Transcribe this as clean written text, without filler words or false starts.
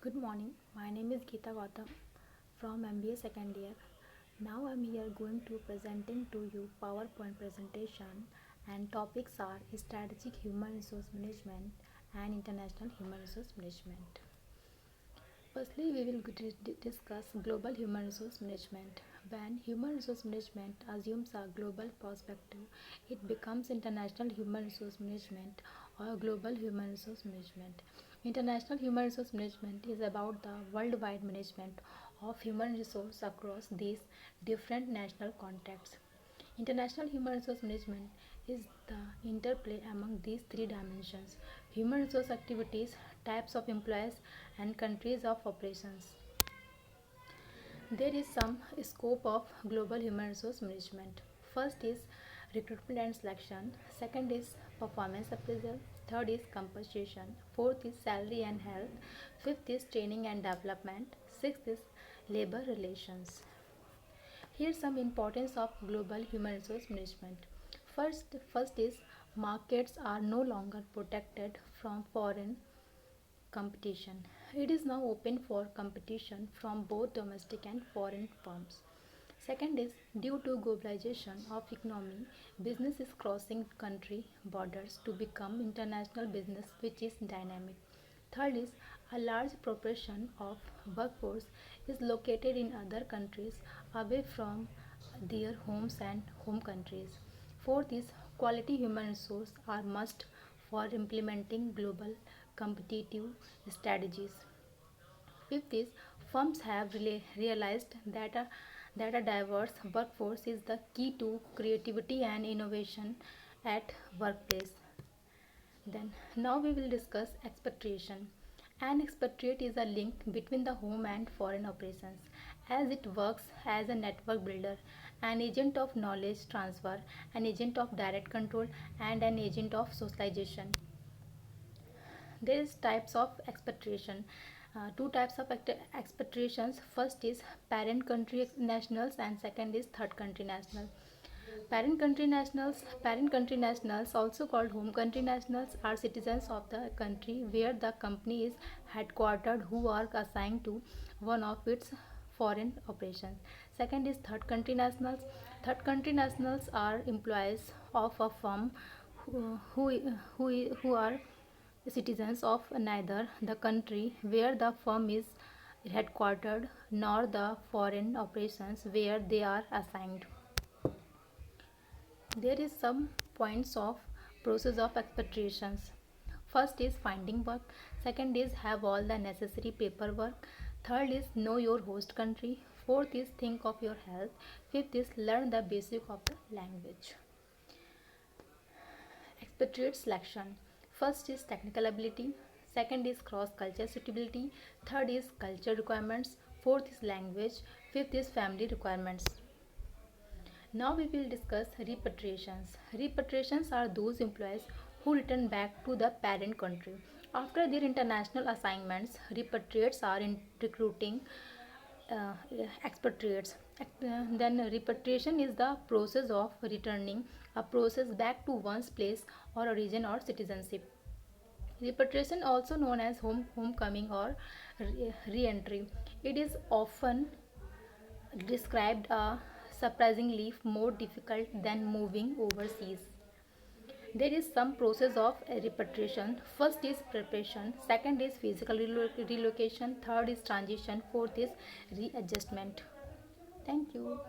Good morning. My name is Geeta Gautam from MBA second year. Now I'm here going to presenting to you PowerPoint presentation and topics are strategic human resource management and international human resource management. Firstly, we will discuss global human resource management. When human resource management assumes a global perspective, it becomes international human resource management or global human resource management. International human resource management is about the worldwide management of human resource across these different national contexts. International human resource management is the interplay among these three dimensions: human resource activities, types of employees, and countries of operations. There is some scope of global human resource management. First is recruitment and selection, second is performance appraisal, third is compensation, fourth is salary and health, fifth is training and development, sixth is labor relations. Here's some importance of global human resource management. First is markets are no longer protected from foreign competition. It is now open for competition from both domestic and foreign firms. Second is due to globalization of economy, business is crossing country borders to become international business which is dynamic. Third is a large proportion of workforce is located in other countries away from their homes and home countries. Fourth is quality human resource are must for implementing global competitive strategies. Fifth is firms have realized that a diverse workforce is the key to creativity and innovation at workplace. Then now we will discuss expatriation. An expatriate is a link between the home and foreign operations as it works as a network builder, an agent of knowledge transfer, an agent of direct control, and an agent of socialization. There is types of expatriation. Two types of expatriations. First is parent country nationals and second is third country national. Parent country nationals, also called home country nationals, are citizens of the country where the company is headquartered who are assigned to one of its foreign operations. Second is third country nationals. Third country nationals are employees of a firm who are citizens of neither the country where the firm is headquartered nor the foreign operations where they are assigned. There is some points of process of expatriations. First is finding work, second is have all the necessary paperwork, third is know your host country, fourth is think of your health, fifth is learn the basic of the language. Expatriate selection. First is technical ability, second is cross culture suitability, third is culture requirements, fourth is language, fifth is family requirements. Now we will discuss repatriations. Repatriations are those employees who return back to the parent country. After their international assignments, repatriates are in recruiting uh, expatriates. Then repatriation is the process of returning a process back to one's place or origin or citizenship. Repatriation, also known as homecoming or re-entry, it is often described a surprisingly more difficult than moving overseas. There is some process of repatriation. First is preparation, second is physical relocation, third is transition, fourth is readjustment. Thank you.